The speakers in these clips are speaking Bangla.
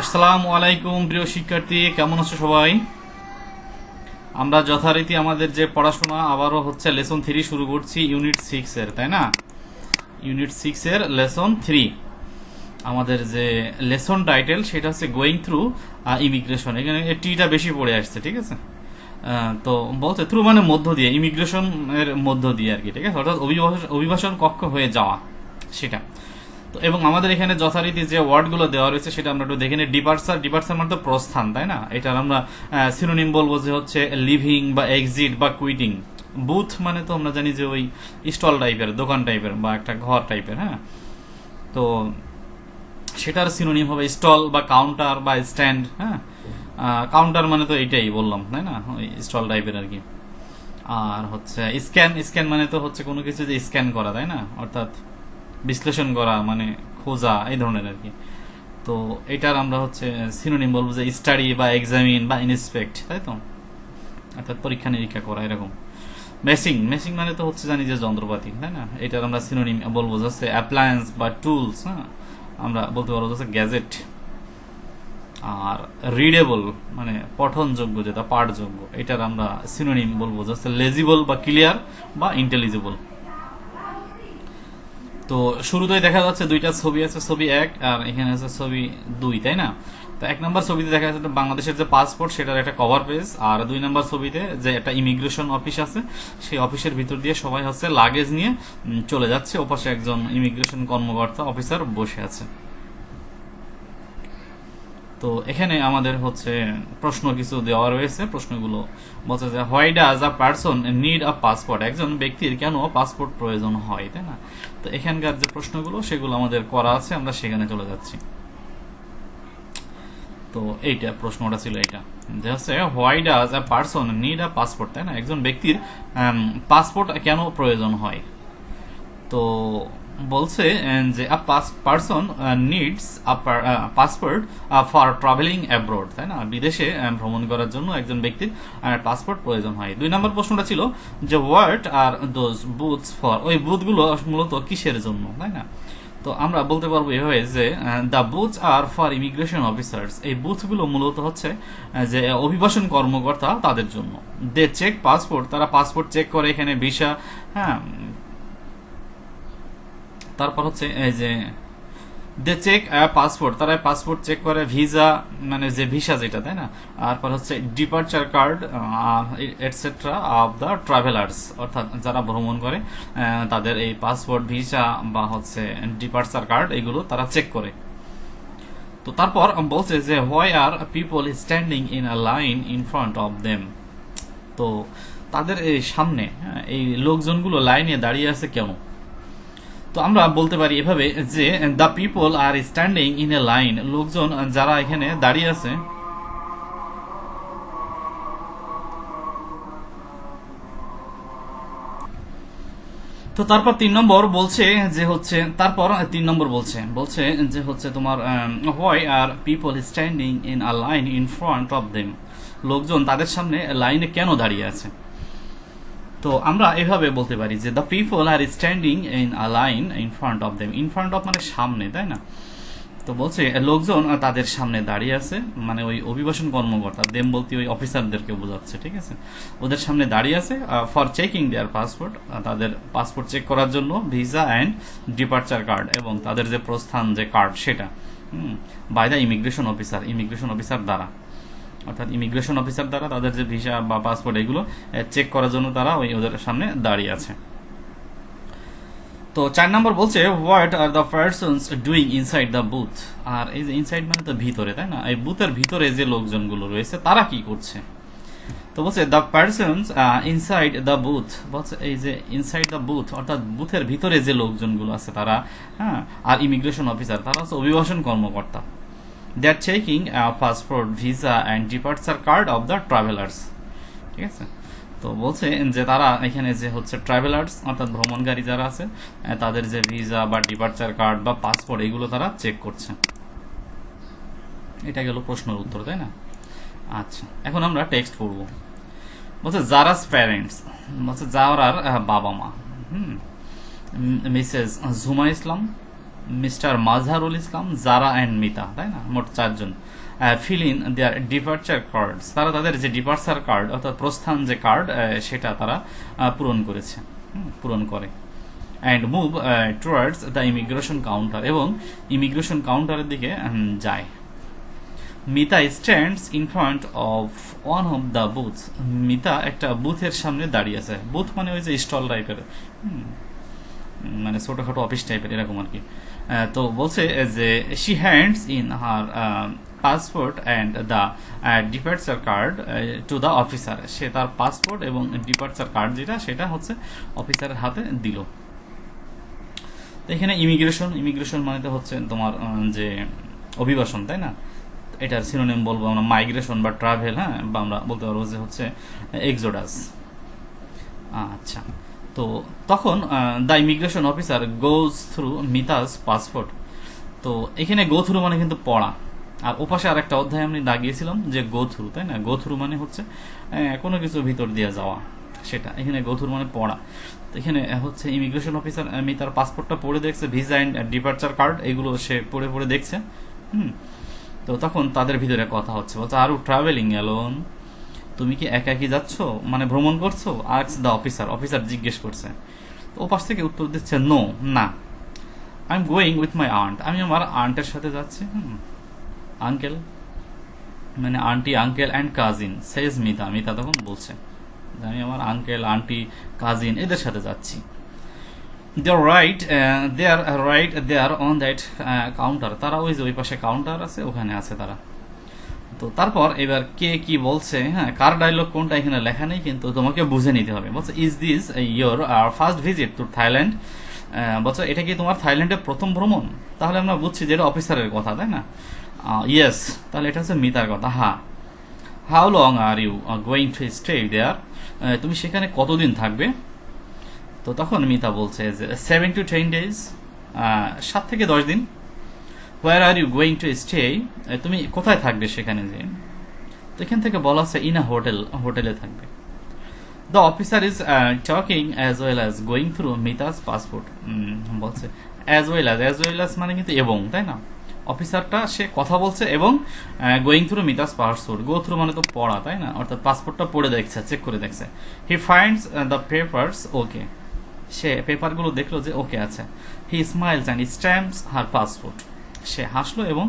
আসসালামু আলাইকুম প্রিয় শিক্ষার্থী, কেমন আছো সবাই? আমরা যথারীতি আমাদের যে পড়াশোনা আবারও হচ্ছে লেসন 3 শুরু করছি ইউনিট 6 এর, তাই না? ইউনিট 6 এর লেসন 3। আমাদের যে লেসন টাইটেল সেটা হচ্ছে গোয়িং থ্রু ইমিগ্রেশন। এখানে টিটা বেশি পড়ে আসছে, ঠিক আছে? তো বলছে থ্রু মানে মধ্য দিয়ে, ইমিগ্রেশন এর মধ্য দিয়ে আর কি, ঠিক আছে? অর্থাৎ অভিবাসন কক্ষ হয়ে যাওয়া সেটা। তো এবং আমাদের এখানে যথারীতি যে ওয়ার্ডগুলো দেওয়া রয়েছে সেটা আমরা একটু দেখে নিই। ডিপার্চার মানে তো প্রস্থান, তাই না? এটার আমরা সিনোনিম বলবো যে হচ্ছে লিভিং বা এক্সিট বা কুইটিং। বুথ মানে তো আমরা জানি যে ওই স্টল টাইপের, দোকান টাইপের বা একটা ঘর টাইপের, হ্যাঁ। তো সেটার সিনোনিম হবে স্টল বা কাউন্টার বা স্ট্যান্ড, হ্যাঁ। কাউন্টার মানে তো এটাই বললাম, তাই না? ওই স্টল টাইপের আর কি। আর হচ্ছে স্ক্যান মানে তো হচ্ছে কোনো কিছু যে স্ক্যান করা, তাই না? অর্থাৎ বিশ্লেষণ করা, মানে খোঁজা, এই ধরনের আর কি। তো এটার আমরা হচ্ছে সিনোনিম বলবো যে স্টাডি বা এক্সামিন বা ইন্সপেক্ট, তাই তো? অর্থাৎ পরীক্ষা নিরীক্ষা করা এরকম। মেশিং মানে তো হচ্ছে জানি যে যন্ত্রপাতি, তাই না? এটার আমরা সিনোনিম বলবো যে অ্যাপ্লায়েন্স বা টুলস, হ্যাঁ। আমরা বলতে পারবো যে গ্যাজেট। আর রিডেবল মানে পঠনযোগ্য, যেটা পাঠযোগ্য, এটার আমরা সিনোনিম বলবো যে লেজিবল বা ক্লিয়ার বা ইন্টেলিজিবল। তো শুরুতেই দেখা যাচ্ছে দুইটা ছবি আছে, ছবি 1 আর এখানে আছে ছবি 2, তাই না? তো 1 নম্বর ছবিতে দেখা যাচ্ছে বাংলাদেশের যে পাসপোর্ট সেটার একটা কভার পেজ, আর 2 নম্বর ছবিতে যে একটা ইমিগ্রেশন অফিস আছে, সেই অফিসের ভিতর দিয়ে সবাই হচ্ছে লাগেজ নিয়ে চলে যাচ্ছে। ওপাশে একজন ইমিগ্রেশন কর্মকর্তা অফিসার বসে আছে। তো এখানে আমাদের হচ্ছে প্রশ্ন কিছু দেওয়া রয়েছে। প্রশ্নগুলো বলছে যে why does a person need a passport, একজন ব্যক্তির কেন পাসপোর্ট প্রয়োজন হয়, তাই না? তো এখানকার যে প্রশ্নগুলো সেগুলো আমাদের করা আছে, আমরা সেখানে চলে যাচ্ছি। তো এইটা প্রশ্নটা ছিল এটা, যে হচ্ছে why does a person need a passport, তাই না? একজন ব্যক্তির পাসপোর্ট কেন প্রয়োজন হয়। তো বলছে যে আ person needs a passport for travelling abroad, তাই না? বিদেশে ভ্রমণ করার জন্য একজন ব্যক্তির পাসপোর্ট প্রয়োজন হয়। 2 নম্বর প্রশ্নটা ছিল যে what are those booths for, ওই বুথগুলো মূলত কিসের জন্য, তাই না? তো আমরা বলতে পারবো এভাবে যে the booths are for immigration officers, এই বুথগুলো মূলত হচ্ছে যে অভিবাসন কর্মকর্তা তাদের জন্য। দে চেক পাসপোর্ট, তারা পাসপোর্ট চেক করে, এখানে ভিসা, হ্যাঁ। তারপর হচ্ছে এই যে দে চেক পাসপোর্ট, তারা পাসপোর্ট চেক করে, ভিসা মানে যে ভিসা যেটা, তাই না? তারপর হচ্ছে departure card etcetera of the travellers, অর্থাৎ যারা ভ্রমণ করে তাদের এই পাসপোর্ট, ভিসা বা হচ্ছে ডিপার্চার কার্ড, এগুলো তারা চেক করে। তো তারপর বলছে যে why are people standing in a line in front of them, তো তাদের এই সামনে এই লোকজনগুলো লাইনে দাঁড়িয়ে আছে কেন। তো আমরা বলতে পারি এভাবে যে the people are standing in a line, লোকজন যারা এখানে দাঁড়িয়ে আছে। তো তারপর 3 নম্বর বলছে যে হচ্ছে, তারপর 3 নম্বর বলছে যে হচ্ছে তোমার why are people standing in a line in front of them, লোকজন তাদের সামনে লাইনে কেন দাঁড়িয়ে আছে। তো আমরা এভাবে বলতে পারি যে the people are standing in a line in front of them, in front of মানে সামনে, তাই না? তো বলছে লোকজন তাদের সামনে দাঁড়িয়ে আছে, মানে ওই অভিবাসন কর্মকর্তা, দেম বলতে ওই অফিসারদেরকে বোঝাচ্ছে, ঠিক আছে? ওদের সামনে দাঁড়িয়ে আছে ফর চেকিং দেয়ার পাসপোর্ট, তাদের পাসপোর্ট চেক করার জন্য, ভিসা অ্যান্ড ডিপার্চার কার্ড, এবং তাদের যে প্রস্থান যে কার্ড সেটা, বাই দ্য ইমিগ্রেশন অফিসার দ্বারা, অর্থাৎ ইমিগ্রেশন অফিসার দ্বারা তাদের যে ভিসা বা পাসপোর্ট এগুলো চেক করার জন্য তারা ওদের সামনে দাঁড়িয়ে আছে। তো 4 নম্বর বলছে what are the persons doing inside the booth, আর এই যে ইনসাইড মানে তো ভিতরে, তাই না? এই বুথের ভিতরে যে লোকজনগুলো রয়েছে তারা কি করছে। তো বলছে the persons inside the booth, বলছে এই যে ইনসাইড দ্য বুথ অর্থাৎ বুথের ভিতরে যে লোকজনগুলো আছে তারা, হ্যাঁ, আর ইমিগ্রেশন অফিসার, তারা হচ্ছে অভিবাসন কর্মকর্তা। They are checking passport, visa and departure card of the travellers, ঠিক আছে? তো বলছে যে তারা এখানে যে হচ্ছে ট্রাভেলার্স অর্থাৎ ভ্রমণকারী যারা আছে তাদের যে ভিসা বা ডিপার্চার কার্ড বা পাসপোর্ট এগুলো তারা চেক করছে। এটা গেল প্রশ্নের উত্তর, তাই না? আচ্ছা, এখন আমরা টেক্সট পড়ব। বলছে জারাস প্যারেন্টস, বলছে জারার বাবা মা, Mrs Jhuma Islam, Mr Majharul Islam, Zara and Mita, তাই না, মোট 4 জন fill in their departure cards, তারা তাদের যে ডিপার্চার কার্ড অর্থাৎ প্রস্থান যে কার্ড সেটা তারা পূরণ করেছে, পূরণ করে। And move towards the immigration counter, এবং ইমিগ্রেশন কাউন্টারের দিকে যায়। Mita stands in front of one of the booth, Mita একটা বুথের সামনে দাঁড়িয়ে আছে। বুথ মানে ওই যে স্টল টাইপের, মানে ছোটখাটো অফিস টাইপের এরকম আর কি। তো বলছে যে she hands in her passport and the departure card to the officer, সে তার পাসপোর্ট এবং ডিপার্চার কার্ড যেটা সেটা হচ্ছে অফিসারের হাতে দিল। এখানে ইমিগ্রেশন মানে তো হচ্ছে তোমার যে অভিবাসন, তাই না, এটার সিনোনিম বলবো আমরা মাইগ্রেশন বা ট্রাভেল, হ্যাঁ, বা আমরা বলতে পারবো যে হচ্ছে এক্সোডাস। আচ্ছা, তো তখন the immigration officer goes through Mita's passport. তো এখানে গো থ্রু মানে কিন্তু পড়া, আর ওপাশে আর একটা অধ্যায় আমি দাগিয়েছিলাম যে গো থ্রু, তাই না, গো থ্রু মানে হচ্ছে কোনো কিছু ভিতর দিয়ে যাওয়া, সেটা এখানে গো থ্রু মানে পড়া। তো এখানে হচ্ছে ইমিগ্রেশন অফিসার মিতার পাসপোর্টটা পড়ে দেখছে, ভিসা অ্যান্ড ডিপার্চার কার্ড এগুলো সে পড়ে পড়ে দেখছে। তো তখন তাদের ভিতরে কথা হচ্ছে, বলছে আর ইউ ট্রাভেলিং অ্যালোন, তুমি কি একা একই যাচ্ছ, মানে ভ্রমণ করছো? আস্ক দ্য অফিসার জিজ্ঞেস করছে। তো ওপাশ থেকে উত্তর দিচ্ছে নো, না, I am going with my aunt, আমি আমার আন্টের সাথে যাচ্ছি। আঙ্কেল মানে auntie, uncle and cousin, says Mita তখন বলছে আমি আমার আঙ্কেল, আন্টি, কাজিন এদের সাথে যাচ্ছি। They are right there on that counter, তারা ওই যে ওই পাশে কাউন্টার আছে ওখানে আছে তারা। তো তারপর এবার কে কি বলছে, হ্যাঁ, কার ডায়লগ কোনটা এখানে লেখা নেই, কিন্তু তোমাকে বুঝে নিতে হবে। বলছে is this your first visit to Thailand, বলছে এটা কি তোমার থাইল্যান্ডের প্রথম ভ্রমণ? তাহলে আমরা বুঝছি যে এটা অফিসারের কথা, তাই না। ইয়েস, তাহলে এটা হচ্ছে মিতার কথা। হ্যাঁ, how long are you going to stay there, তুমি সেখানে কতদিন থাকবে? তো তখন মিতা বলছে যে 7 to 10 days, 7 থেকে 10 দিন। Where are you going to stay, তুমি কোথায় থাকবে সেখানে যে? তো এখান থেকে বলা হচ্ছে ইন আ হোটেলে থাকবে। The officer is talking as well as going through Mita's passport, বলছে অ্যাজ ওয়েল অ্যাজ মানে কিন্তু এবং, তাই না, অফিসারটা সে কথা বলছে এবং going through Mita's passport, go through মানে তো পড়া, তাই না, অর্থাৎ পাসপোর্টটা পড়ে দেখছে, চেক করে দেখছে। He finds the papers okay, সে পেপারগুলো দেখলো যে ওকে আছে। He smiles and stamps her passport, সে হাসলো এবং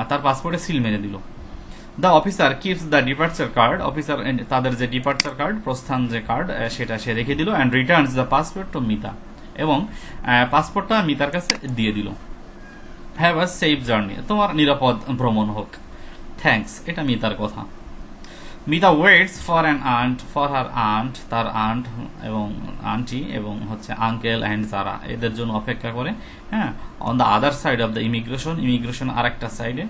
তার পাসপোর্টে সিল মেরে দিল। The officer keeps the departure card, officer তাদের যে ডিপার্চার কার্ড প্রস্থান যে কার্ড সেটা সে রেখে দিল। And Returns the passport to Mita, এবং পাসপোর্টটা মিতার কাছে দিয়ে দিল। হ্যাভ আ সেফ জার্নি, তোমার নিরাপদ ভ্রমণ হোক, থ্যাঙ্কস, এটা মিতার কথা। Mita waits for an aunt, for her aunt, তার আন্ট এবং আন্টি এবং হচ্ছে আঙ্কেল অ্যান্ড যারা, এদের জন্য অপেক্ষা করে, হ্যাঁ, on the other side of the immigration আর একটা সাইডে।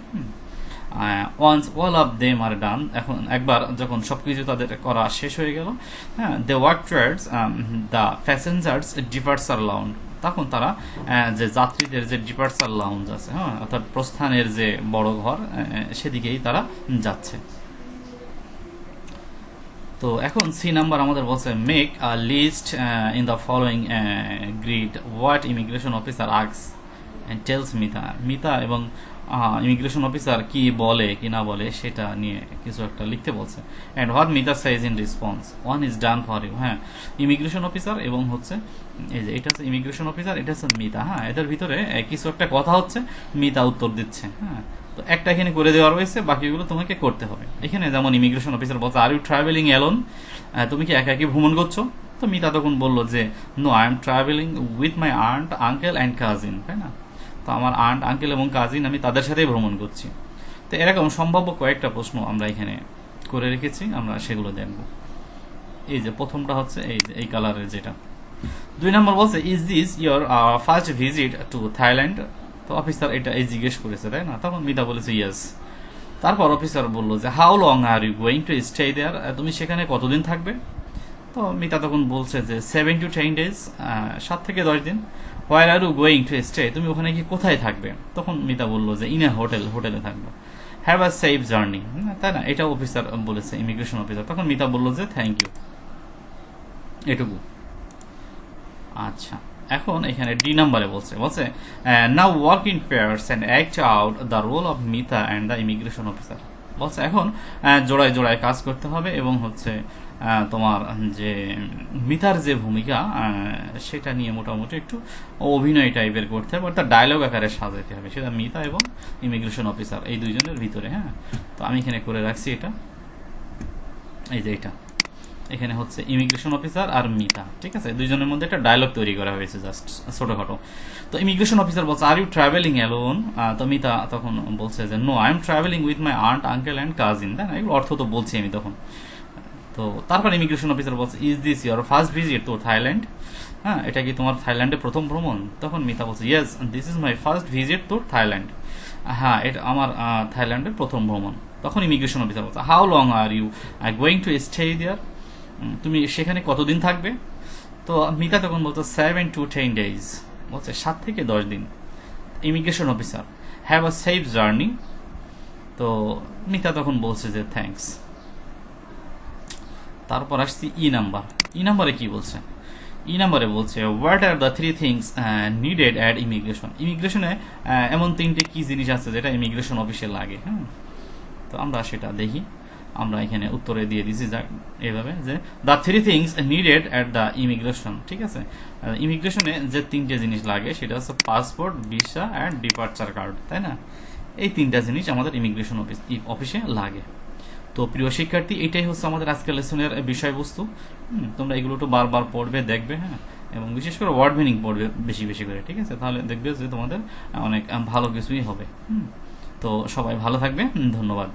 Once all of them are done, এখন একবার যখন সবকিছু তাদের করা শেষ হয়ে গেল, হ্যাঁ, they walk towards the passengers departure lounge, তখন তারা যে যাত্রীদের যে ডিপার্চার লাউঞ্জ আছে, হ্যাঁ, অর্থাৎ প্রস্থানের যে বড় ঘর, সেদিকেই তারা যাচ্ছে। তো এখন সি নাম্বার আমাদের বলছে make a list in the following grid what immigration officer asks and tells Mita এবং ইমিগ্রেশন অফিসার কি বলে কি না বলে সেটা নিয়ে কিছু একটা লিখতে বলছে। And what Mita says in response, one is done for you, হ্যাঁ, ইমিগ্রেশন অফিসার এবং হচ্ছে এই যে এটা হচ্ছে ইমিগ্রেশন অফিসার, এটা হচ্ছে মিতা, হ্যাঁ, এদের ভিতরে কিছু একটা কথা হচ্ছে, মিতা উত্তর দিচ্ছে, হ্যাঁ। তো একটা এখানে করে দেওয়া রয়েছে, বাকিগুলো তোমাকে করতে হবে। এখানে যেমন ইমিগ্রেশন অফিসার বলছে আর ইউ ট্রাভেলিং অ্যালোন, তুমি কি একা একই ভ্রমণ করছো? তো মিতা তখন বললো যে no, I am travelling with my aunt, uncle and cousin, তাই না, তো আমার আন্ট, আঙ্কেল এবং কাজিন আমি তাদের সাথেই ভ্রমণ করছি। তো এরকম সম্ভাব্য কয়েকটা প্রশ্ন আমরা এখানে করে রেখেছি, আমরা সেগুলো দেখব। এই যে প্রথমটা হচ্ছে এই যে এই কালারের যেটা। 2 নম্বর বলছে is this your first visit to Thailand, তো অফিসার এটা এই জিজ্ঞেস করেছে, তাই না, তখন মিতা বলেছে ইয়েস। তারপর অফিসার বললো যে how long are you going to stay there, তুমি সেখানে কতদিন থাকবে? তো মিতা তখন বলছে যে 7 to 10 days, 7 থেকে 10 দিন। Where are you going to stay, তুমি ওখানে কি কোথায় থাকবে? তখন মিতা বললো যে ইন এ হোটেলে থাকবো। হ্যাভ আ সেফ জার্নি, তাই না, এটা অফিসার বলেছে, ইমিগ্রেশন অফিসার। তখন মিতা বললো যে থ্যাংক ইউ, এটুকু। আচ্ছা, এখন এখানে ডি নাম্বারে বলছে now work in pairs and act out the role of Mita and the immigration officer. বলছে এখন জোড়ায় জোড়ায় কাজ করতে হবে এবং হচ্ছে তোমার যে মিতার যে ভূমিকা সেটা নিয়ে মোটামুটি একটু অভিনয় টাইপের করতে হবে, অর্থাৎ ডায়লগ আকারে সাজাতে হবে, সেটা মিতা এবং ইমিগ্রেশন অফিসার এই দুইজনের ভিতরে। হ্যাঁ, তো আমি এখানে করে রাখছি এটা, এই যে এটা এখানে হচ্ছে ইমিগ্রেশন অফিসার আর মিতা, ঠিক আছে, দুইজনের মধ্যে একটা ডায়লগ তৈরি করা হয়েছে জাস্ট ছোটখাটো। তো ইমিগ্রেশন অফিসার বলছে আর ইউ ট্রাভেলিং অ্যালোন, তো মিতা তখন বলছে যে no I am travelling with my aunt uncle and cousin, তাই না, এগুলো অর্থ তো বলছি আমি তখন। তো তারপর ইমিগ্রেশন অফিসার বলছে is this your first visit to Thailand, হ্যাঁ, এটা কি তোমার থাইল্যান্ডে প্রথম ভ্রমণ? তখন মিতা বলছে yes this is my first visit to Thailand, হ্যাঁ এটা আমার থাইল্যান্ডের প্রথম ভ্রমণ। তখন ইমিগ্রেশন অফিসার বলছে how long are you going to stay there, তুমি সেখানে কতদিন থাকবে? তো মিতা তখন বলতো 7 to 10 days, বলছে 7 থেকে 10 দিন। Immigration officer have a safe journey, তো মিতা তখন বলছে যে থ্যাঙ্কস। তারপর আসছি ই নাম্বারে কি বলছে? ই নাম্বারে বলছে what are the 3 things needed at immigration. ইমিগ্রেশনে এমন 3টে কি জিনিস আছে যেটা ইমিগ্রেশন অফিসে লাগে। হ্যাঁ, তো আমরা সেটা দেখি। আমরা এখানে উত্তরে দিয়ে দিছি এভাবে যে the 3 things needed at the immigration, ঠিক আছে। ইমিগ্রেশনে যে 3টে জিনিস লাগে সেটা হচ্ছে passport, visa and departure card, তাই না। এই 3টা জিনিস আমাদের ইমিগ্রেশন অফিসে লাগে। তো প্রিয় শিক্ষার্থী, এটাই হচ্ছে আমাদের আজকের লেসনের বিষয়বস্তু। তোমরা এগুলো একটু বারবার পড়বে, দেখবে, হ্যাঁ, এবং বিশেষ করে ওয়ার্ড মিনিং পড়বে বেশি বেশি করে, ঠিক আছে, তাহলে দেখবে যে তোমাদের অনেক ভালো কিছুই হবে। তো সবাই ভালো থাকবে, ধন্যবাদ।